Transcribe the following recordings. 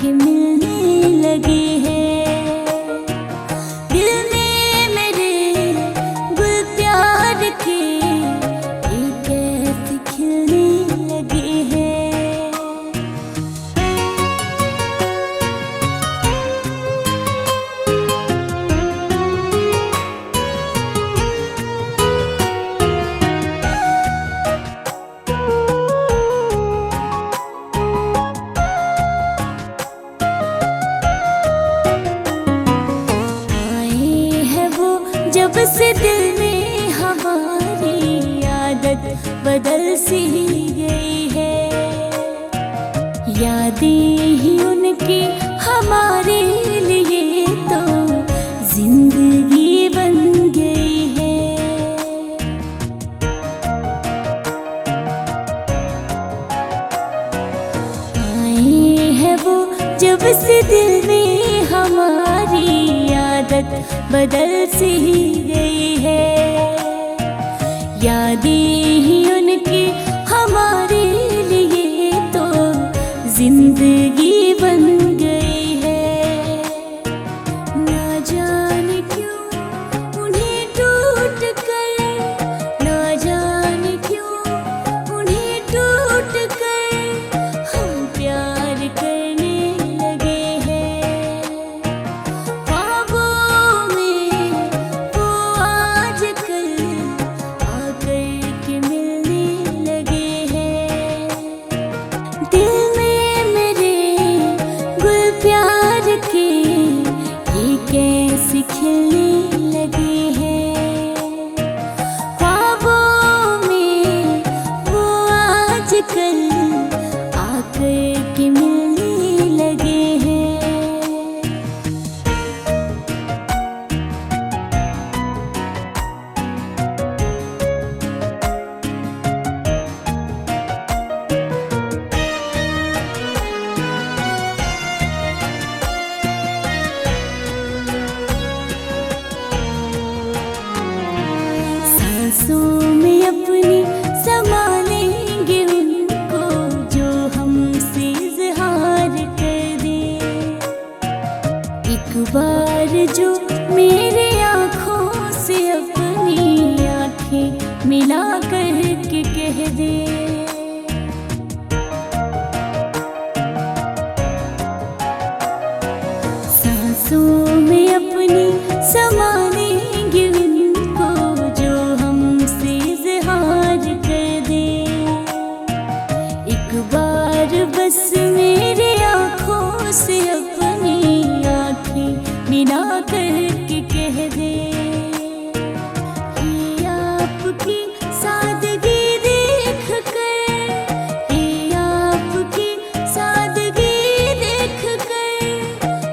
के मिलने लगे हैं। दिल में मेरे गुल प्यार के एक ऐसे खिलने लगे हैं। जब से दिल में हमारी आदत बदल सी गई है, यादें ही उनकी हमारे लिए तो जिंदगी बन गई है। आए हैं वो जब से दिल में हमारी आदत बदल सी गई है, यादें ही उनकी हमारे लिए तो जिंदगी बन गई है। ना जाने क्यों उन्हें टूट कर, ना जाने क्यों उन्हें टूट कर हम प्यार करने लगे हैं। ख्वाबों में वो आजकल आकर के मिलने लगे हैं। दिल में मेरे गुल प्यार के ये कैसे खिलने लगे हैं। ख्वाबों में वो आजकल आकर के मिलने लगे हैं। सांसों में अपनी समा लेंगे उनको जो हमसे इज़हार कर दे। एक बार जो मेरे आँखों से अपनी आँखें मिला कर के कह दे। सांसों में अपनी समा लेंगे उनको जो हमसे इज़हार कर दे। एक बार बस मेरे आँखों से अपनी आँखें मिला कर के कह दे। ये आपकी सादगी देख कर, ये आपकी सादगी देख कर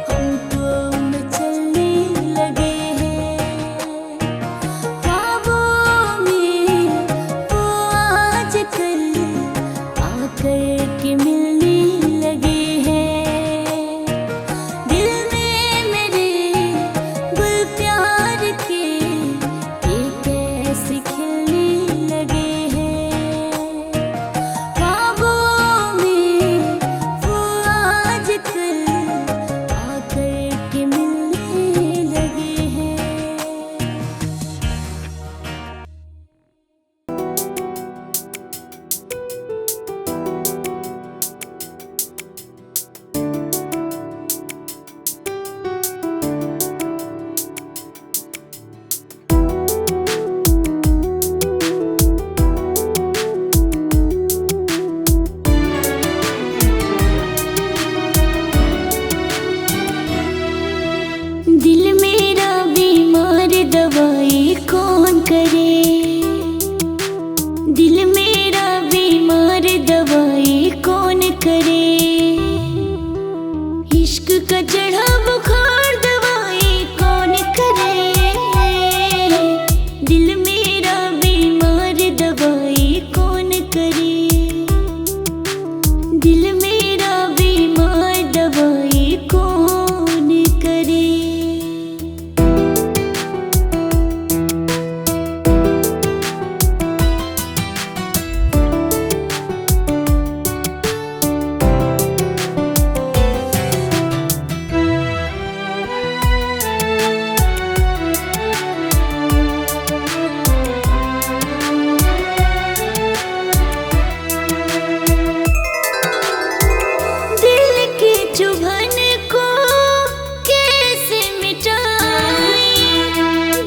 हम तो मचलने लगे हैं। ख्वाबों में वो आजकल आकर के मिलने लगे हैं। दिल में मेरे गुल प्यार के एक ऐसे खिलने लगे हैं। ख्वाबों में वो आजकल आकर के मिलने लगे हैं। चुभन को कैसे मिटाएं,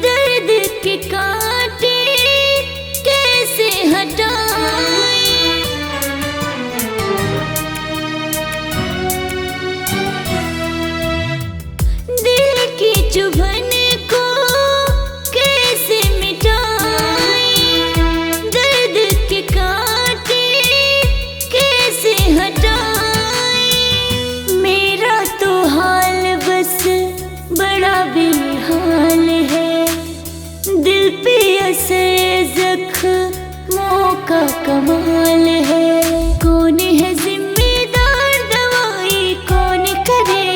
दर्द के कांटे कैसे हटाएं। दिल की चुभन को कैसे मिटाएं, दर्द के कांटे कैसे हटाएं। मेरा तो हाल बस बड़ा बेहाल है, दिल पे असर जख्मों का कमाल है। कौन है जिम्मेदार, दवाई कौन करे,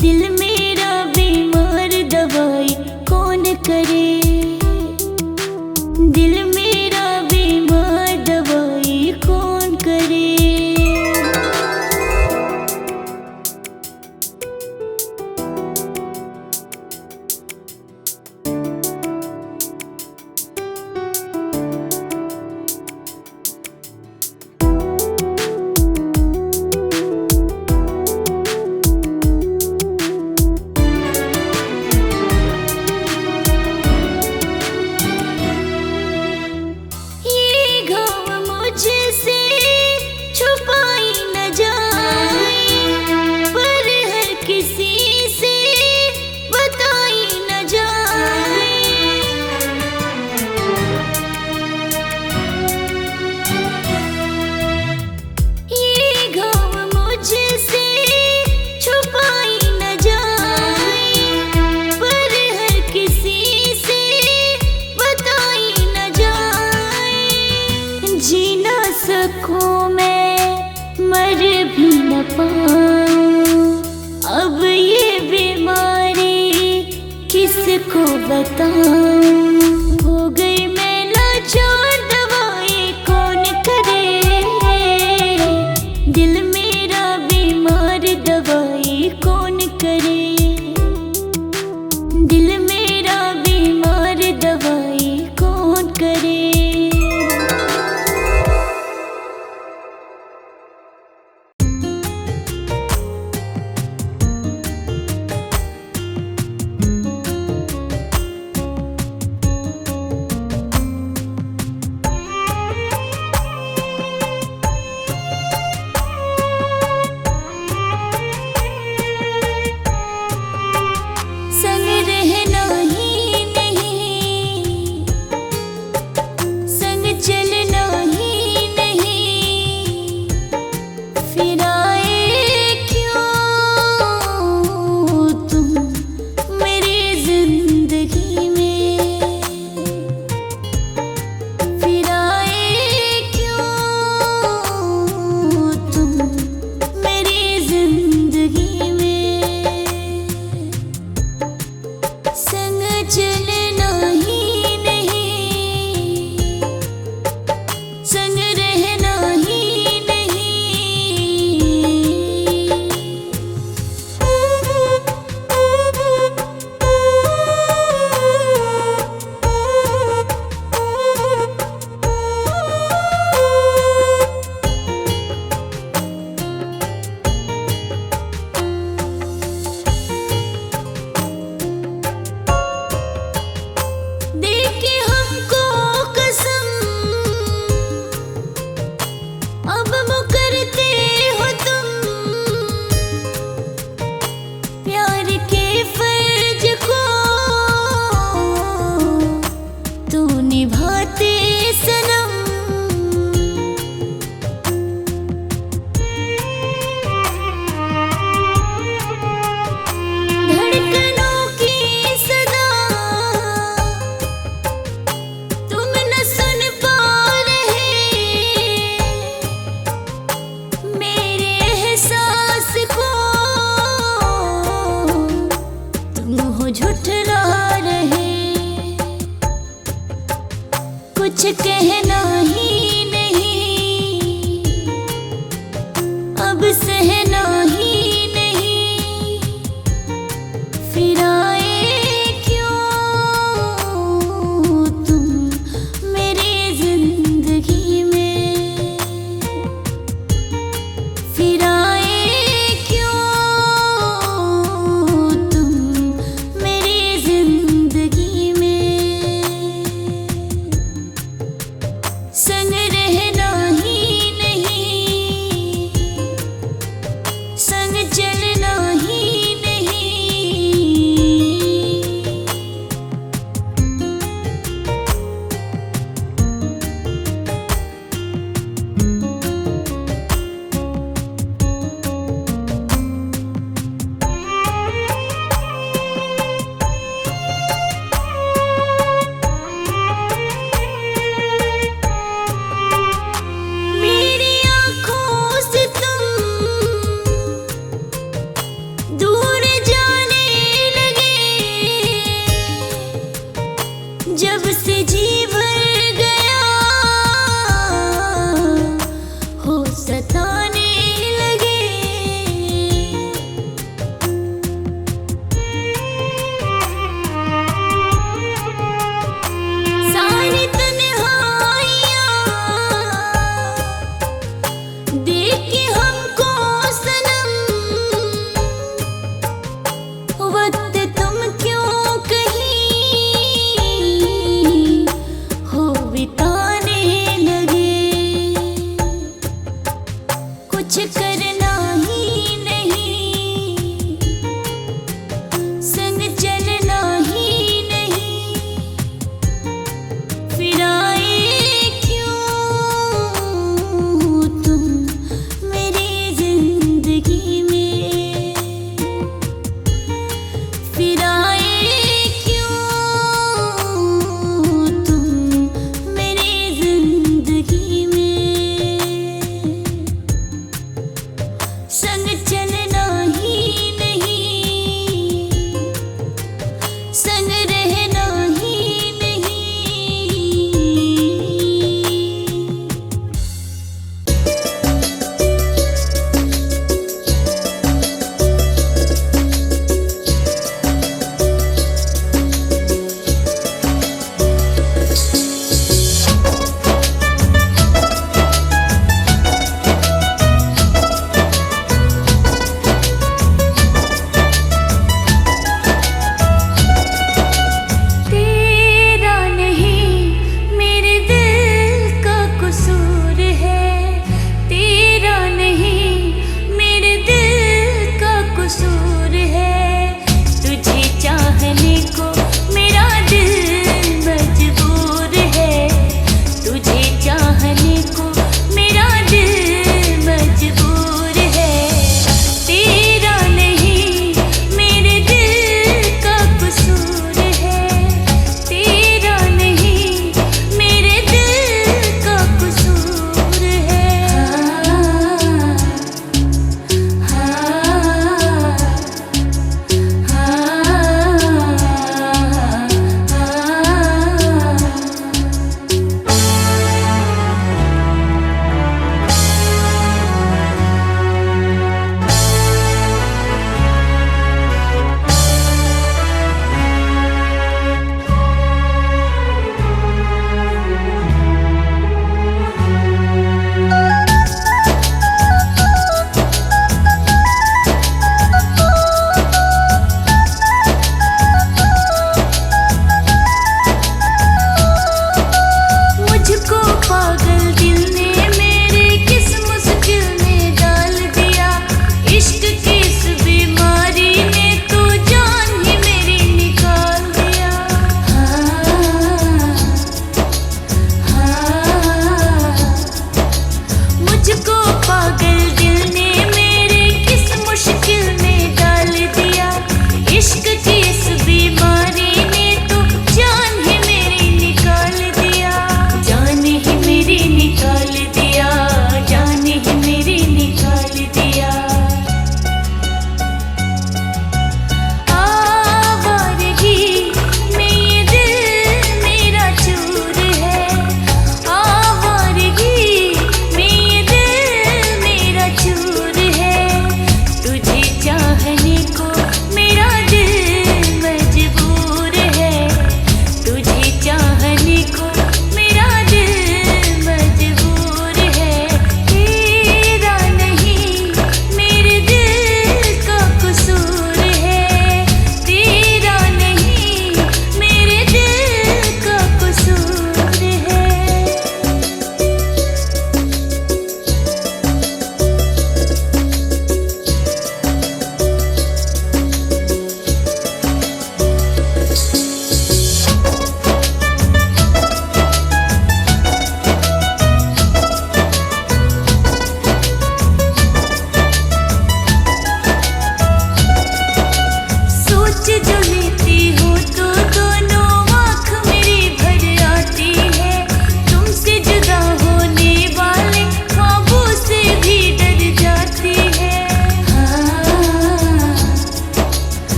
दिल मेरा बीमार दवाई कौन करे। दिल मेरा बीमार दवाई कौन करे। मुझसे छुपाई न जाए, पर हर किसी से बताई न जाए। ये गम मुझसे छुपाई न जाए, पर हर किसी से बताई न जाए। जी ना सकूं मैं, मर भी न पाऊं, अब ये बीमारी किसको बताऊं। हो गई मैं लाचार, दवाई कौन करे, दिल मेरा बीमार दवाई कौन करे। दिल मेरा बीमार दवाई कौन करे। संग रहना ही नहीं, संग चलना ही नहीं, फिर आए क्यों तुम मेरी जिंदगी में। फिर आए क्यों तुम मेरी जिंदगी में। संग चलना ही नहीं, संग रहना ही नहीं। देके हमको कसम, अब मुकरते हो तुम, प्यार के फर्ज को तू निभाते सनम। धड़कनों की सदा तुम न सुन पा रहे, मेरे एहसास को तुम हो झुठला रहे। कुछ कहना ही नहीं, अब सहना ही नहीं। फिर आए क्यों तुम मेरी जिंदगी में। फिर आए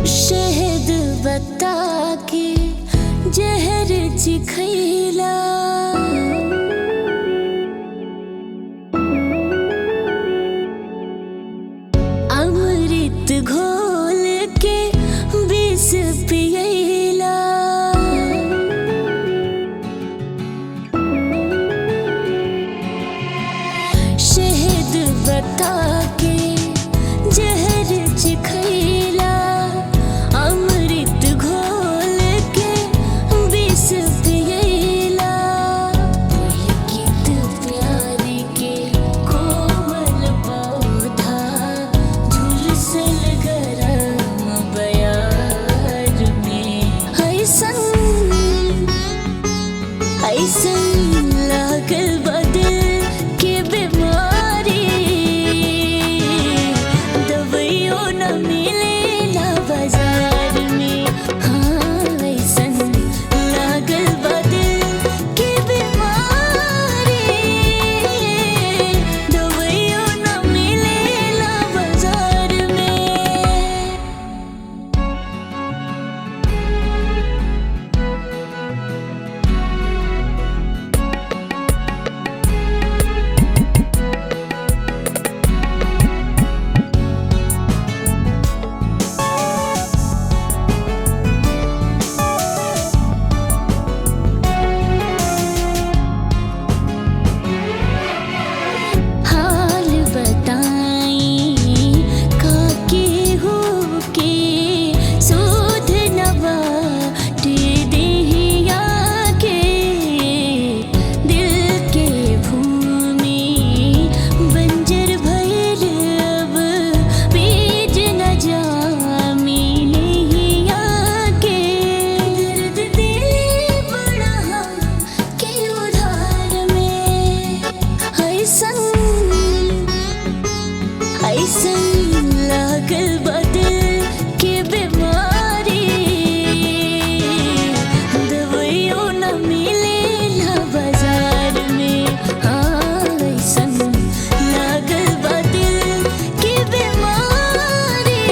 शहद बता के जहर चिखैला, अमृत घोल के विष पियैला। शहद बता के जहर चिखैला, अमृत घोल के विष पियैला। पुलकित प्यार के कोमल पौधा झुलसल गरम बयार में। ऐसन ऐसन लागल बा दिल के बीमारी, दवाइयों न मिलेला बाजार में। हाँ, ऐसन लागल बा दिल के बीमारी, दवाइयों न मिलेला बाजार में। हाल बताई काके हो के शोध नवाटे देहिया के। दिल के भूमि बंजर भइल, अब बीज न जामी नहिया के। दर्द दिल बड़ा हम के उधार में। ऐसन ऐसन लागल बा दिल के बीमारी, दवाइयों न मिलेला बाजार में। हाँ, ऐसन लागल बा दिल के बीमारी,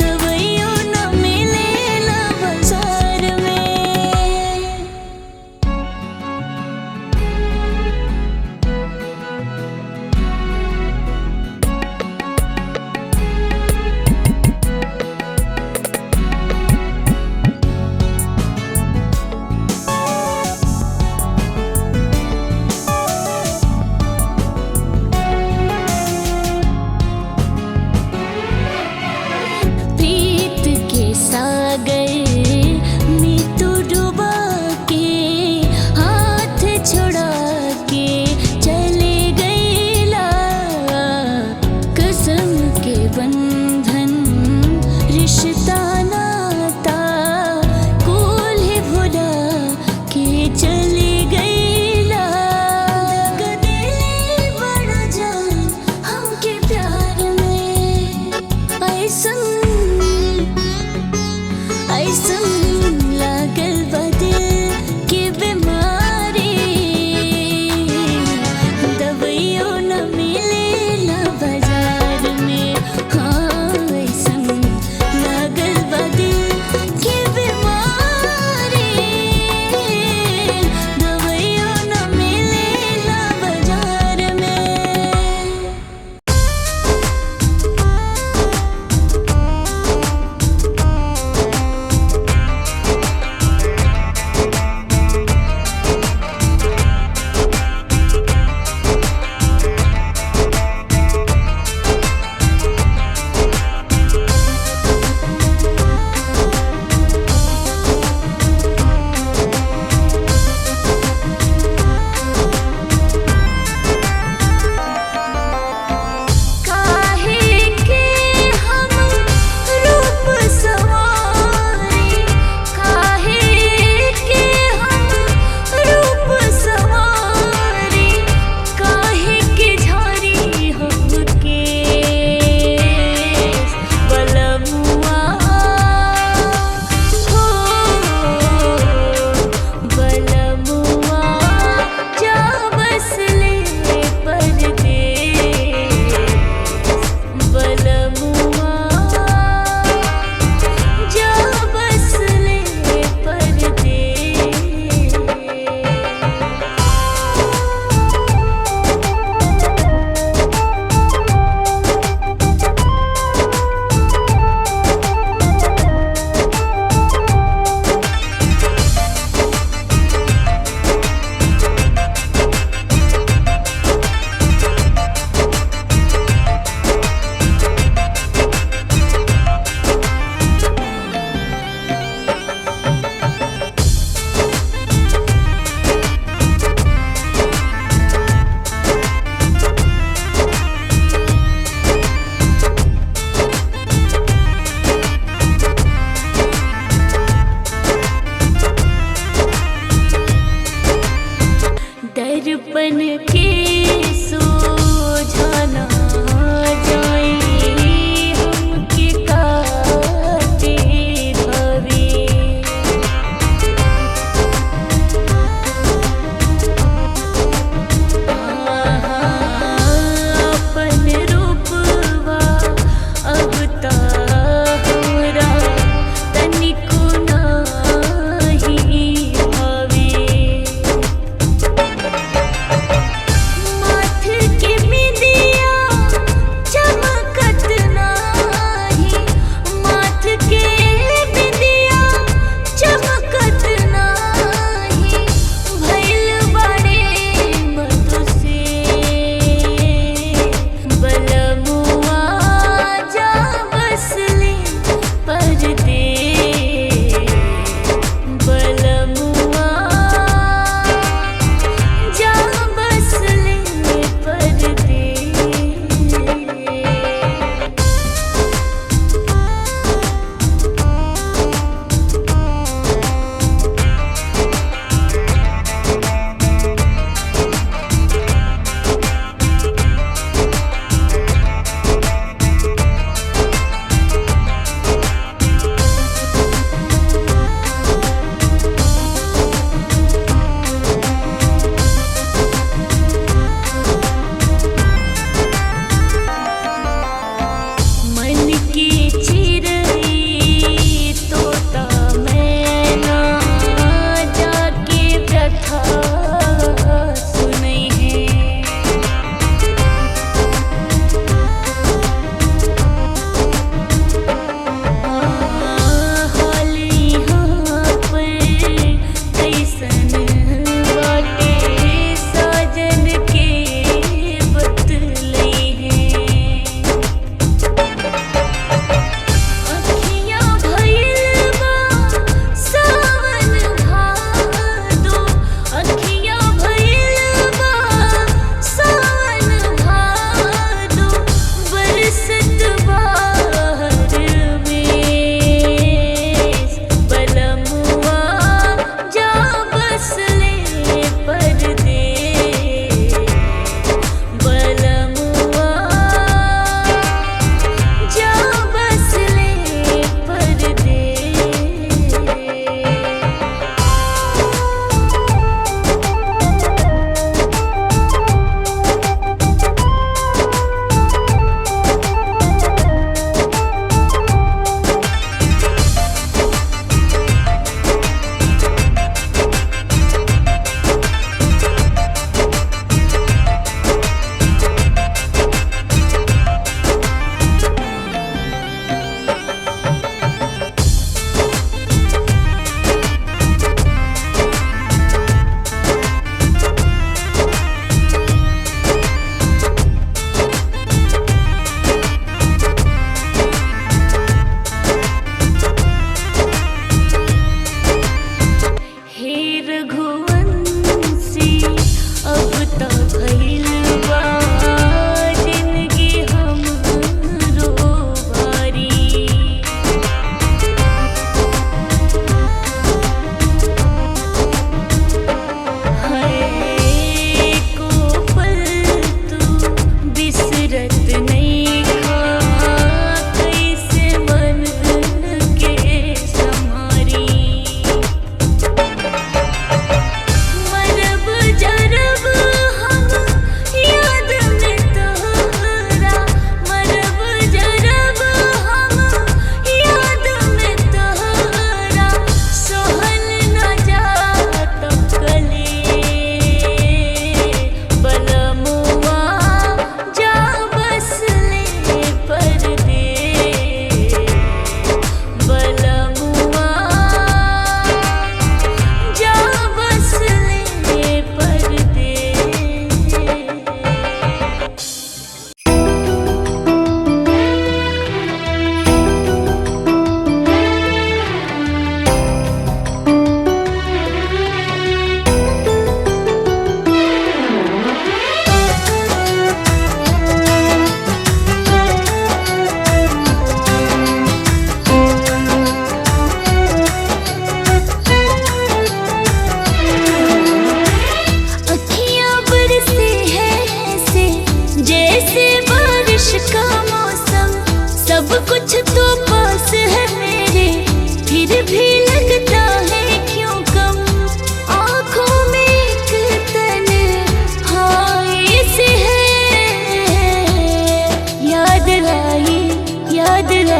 दवाइयों न मिलेला बाजार में। प्रीत के सागर में तू डुबा के हाथ छोड़ा के चले गईला। कसम के बंधन रिश्ता नाता कुल ही भुला के चले गईला। दगा दिल बड़ा जान हमके प्यार में। ऐसन ऐसन लागल बा दिल के बीमारी, दवाइयों न मिलेला बाजार में। हाँ, ऐसन लागल बा दिल के बीमारी, दवाइयों न मिलेला बाजार में।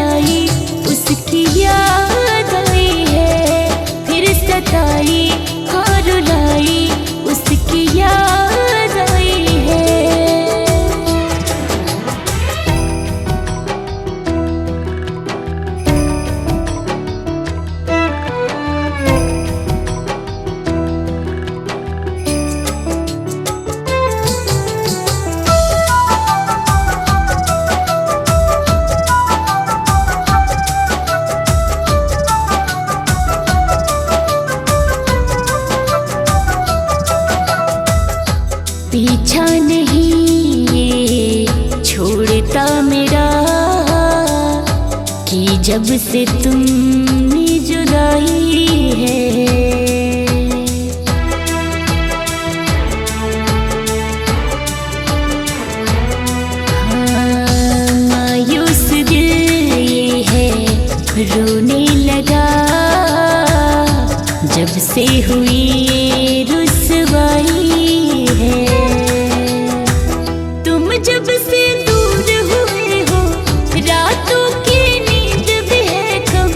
रुलाई उसकी याद आई है, फिर सताई हाँ रुलाई उसकी याद आई है। पीछा नहीं ये छोड़ता मेरा कि जब से तुमने जुदाई है। हाँ, मायूस दिल ये है रोने लगा जब से हुई ये रुसवाई है। जब से दूर हुए हो रातों की नींद भी है कम,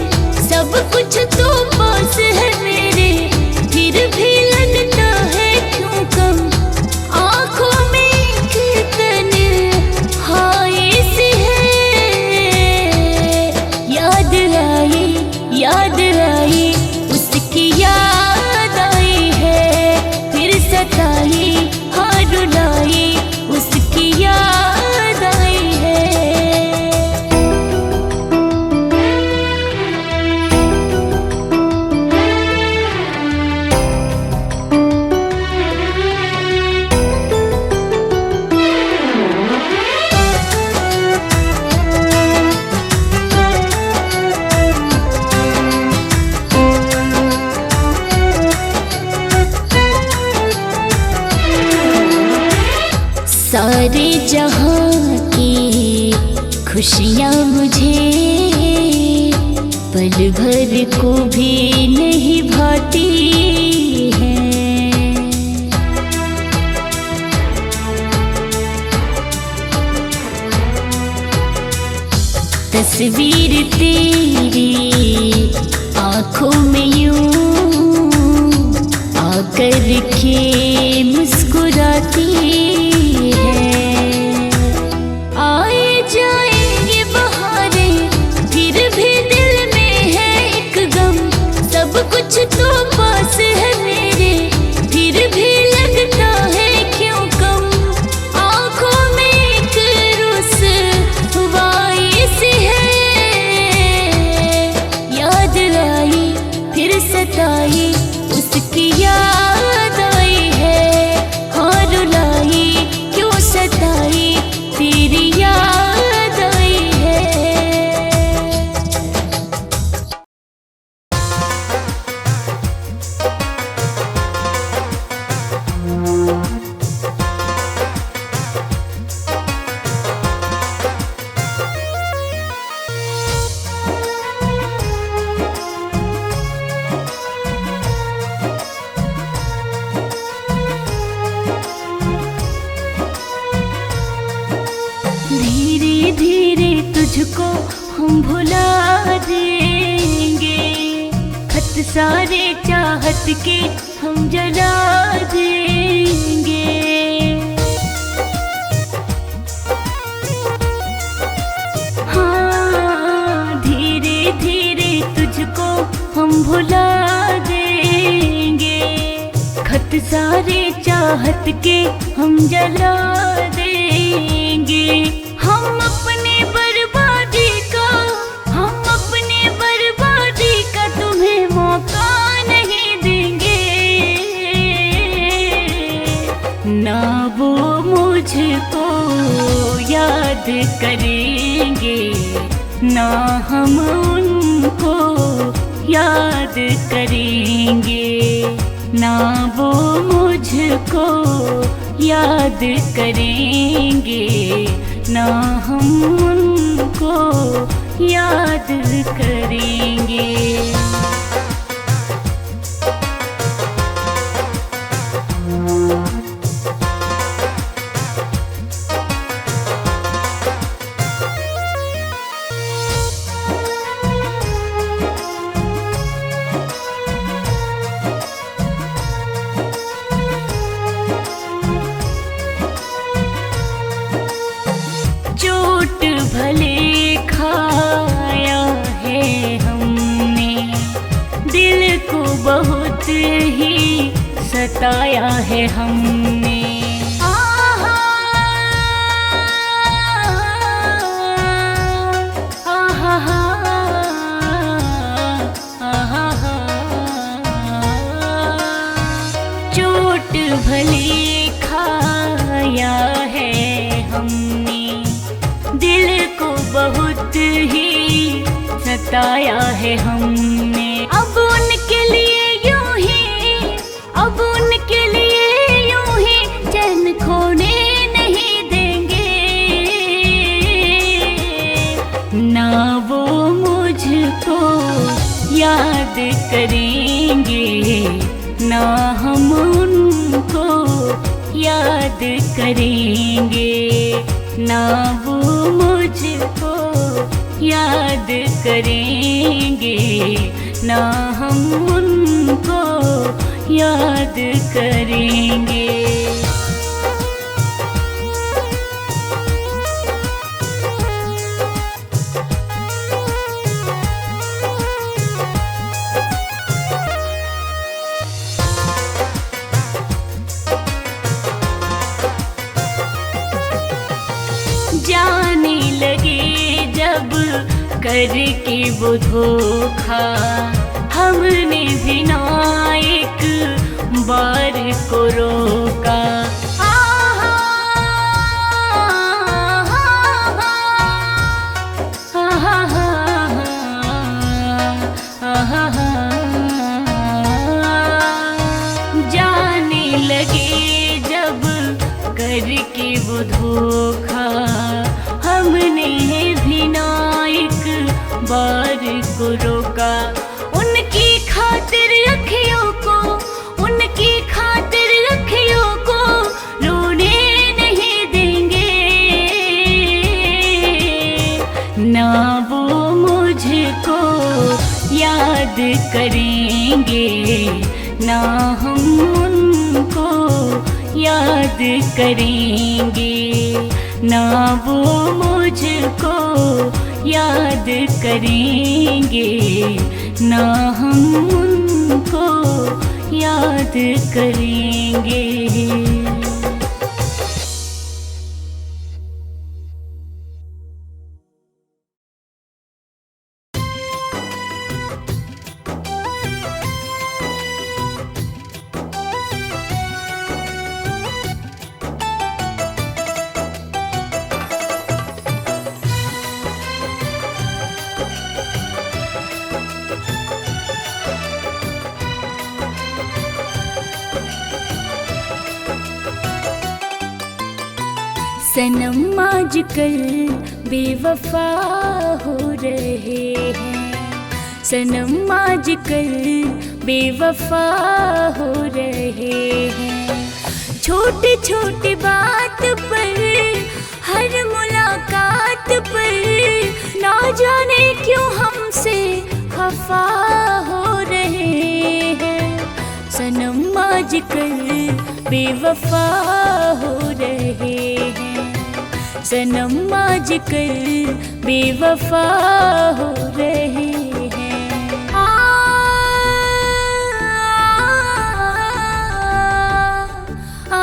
सब कुछ तो पास है मेरे फिर भी लगता है क्यों कम। आँखों में तन्हाई सी है, याद आई उसकी याद आई है, फिर सताई हाँ रुलाई उसकी याद आई है। सारे जहां की खुशियां मुझे पल भर को भी नहीं भाती हैं। तस्वीर तेरी आंखों में यूं आकर के मुस्कुराती है। आए जाएंगे बहारें फिर भी दिल में है एक गम, सब कुछ तो पास है मेरे फिर भी लगता है क्यों कम। आँखों में एक रुसवाई सी है, याद आई फिर सताई उसकी याद आई है, हाँ रुलाई क्यों सताई तेरी याद आई है। धीरे धीरे तुझको हम भुला देंगे, खत सारे चाहत के हम जला देंगे। हाँ, धीरे धीरे तुझको हम भुला देंगे, खत सारे चाहत के हम जला देंगे। हम अपने बर्बादी का तुम्हें मौका नहीं देंगे, ना वो मुझको याद करेंगे ना हम उनको याद करेंगे, ना वो मुझको याद करेंगे ना हम उनको याद करेंगे। बहुत ही सताया है हमने। आहा, आहा, आहा, चोट भले खाया है हमने, दिल को बहुत ही सताया है हमने। अब उनके लिए यूं ही, अब उनके लिए यूं ही चैन खोने नहीं देंगे। ना वो मुझको याद करेंगे, ना हम उनको याद करेंगे। ना वो मुझको याद करेंगे, ना हम उनको याद करेंगे। जाने लगे जब करके वो धोखा, हमने भी ना एक बार को रोका। आहा, आहा, आहा, आहा, जाने लगे जब करके वो धोखा, हमने भी ना एक बार को रोका। उनकी खातिर अखियों को, उनकी खातिर अखियों को रोने नहीं देंगे। ना वो मुझको याद करेंगे, ना हम उनको याद करेंगे। ना वो मुझको याद करेंगे, ना हम उनको याद करेंगे। सनम आजकल बेवफा हो रहे हैं, सनम आजकल बेवफा हो रहे हैं। छोटी छोटी बात पर, हर मुलाकात पर, ना जाने क्यों हमसे खफा हो रहे हैं। सनम आजकल बेवफा हो रहे हैं, सनम आजकल बेवफा हो रहे हैं। आ, आ,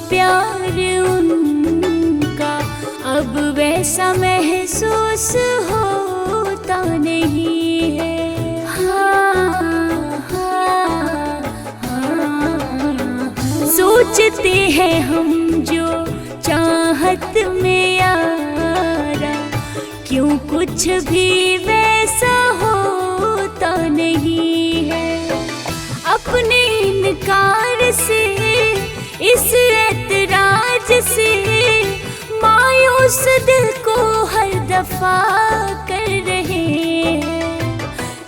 प्यार उनका अब वैसा महसूस होता नहीं है। हाँ, हाँ, हाँ, सोचते हैं हम जो चाहत में यारा, क्यों कुछ भी वैसा होता नहीं है। अपने इनकार से, इस ऐतराज से, मायूस दिल को हर दफा कर रहे हैं।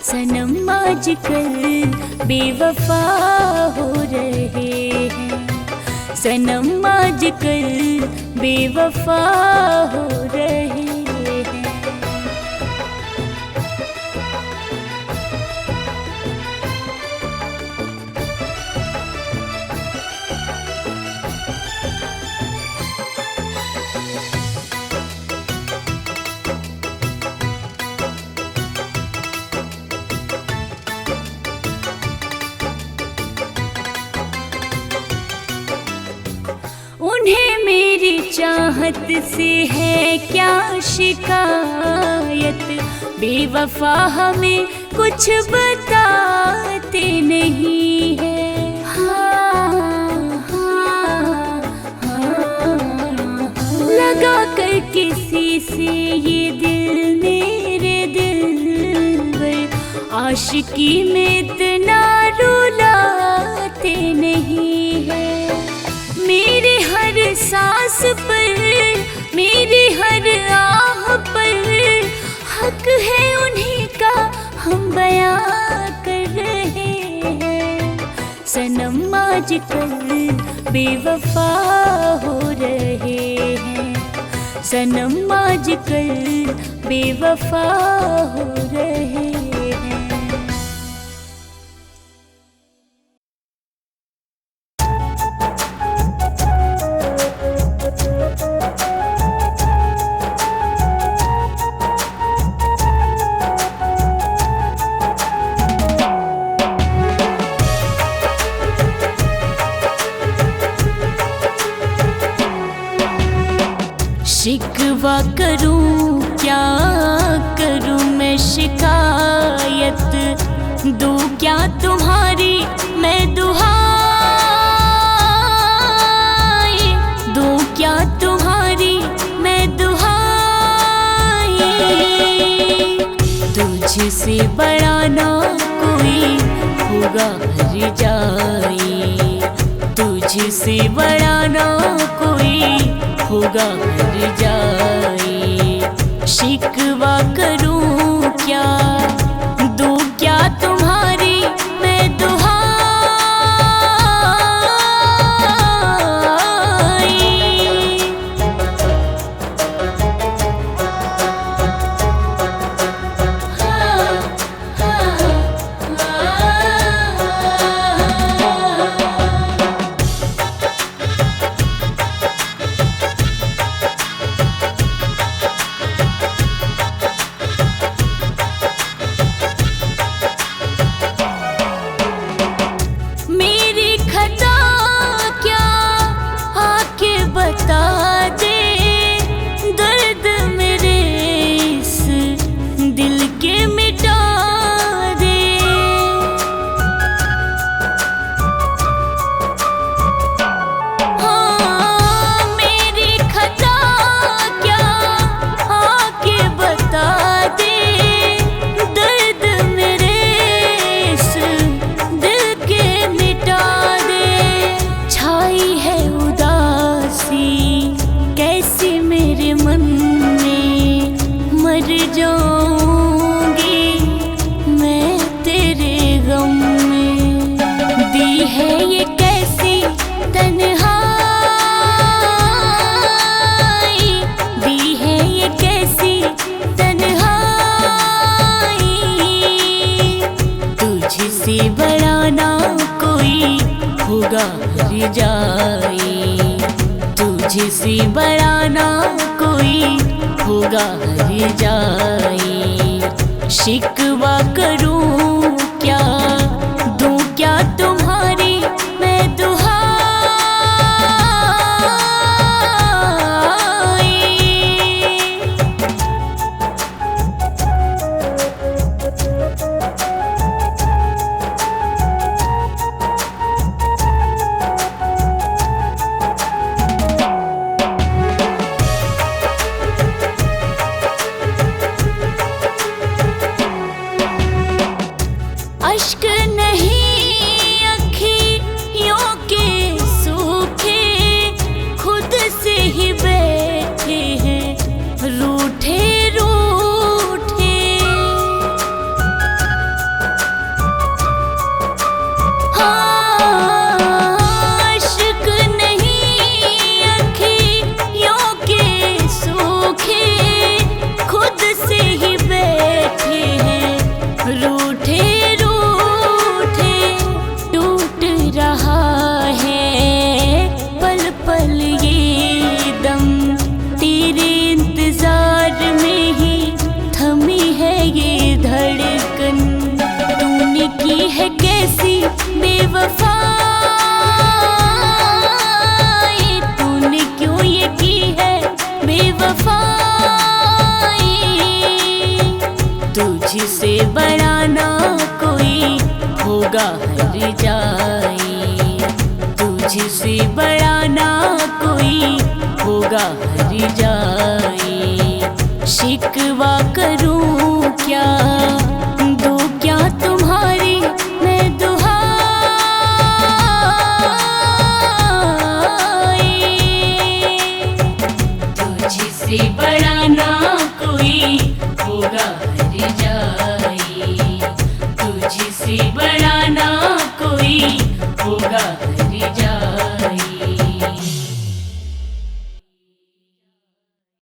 सनम आजकल बेवफा हो रहे हैं, सनम आजकल बेवफा हो रहे हैं। मेरी चाहत से है क्या शिकायत, बेवफा हमें कुछ बताते नहीं है। लगा कर किसी से ये दिल मेरे दिल पर, आशिकी में इतना रुलाते नहीं है। मेरे हर सांस पर, मेरी हर आह पर हक है उन्हीं का, हम बयां कर रहे हैं। सनम आजकल बेवफा हो रहे हैं, सनम आजकल बेवफा हो रहे हैं। शिकवा करूं क्या करूं मैं शिकायत, दूं क्या तुम्हारी मैं दुहाई, दूं क्या तुम्हारी मैं दुहाई। तुझसे बड़ा ना कोई होगा हर जाई, तुझसे बड़ा ना कोई होगा हर जाए। शिकवा करूं क्या, दूं क्या तुम्हारी मैं दुहाई। होगा हर जाए, तुझसे बड़ा ना कोई होगा हर जाए। शिकवा करूं क्या, दूं क्या तुम्हारी मैं दुहाई। तुझसे बड़ा ना कोई होगा हर जाए, तुझसे बड़ा ना कोई होगा हर जाए। शिकवा करूं क्या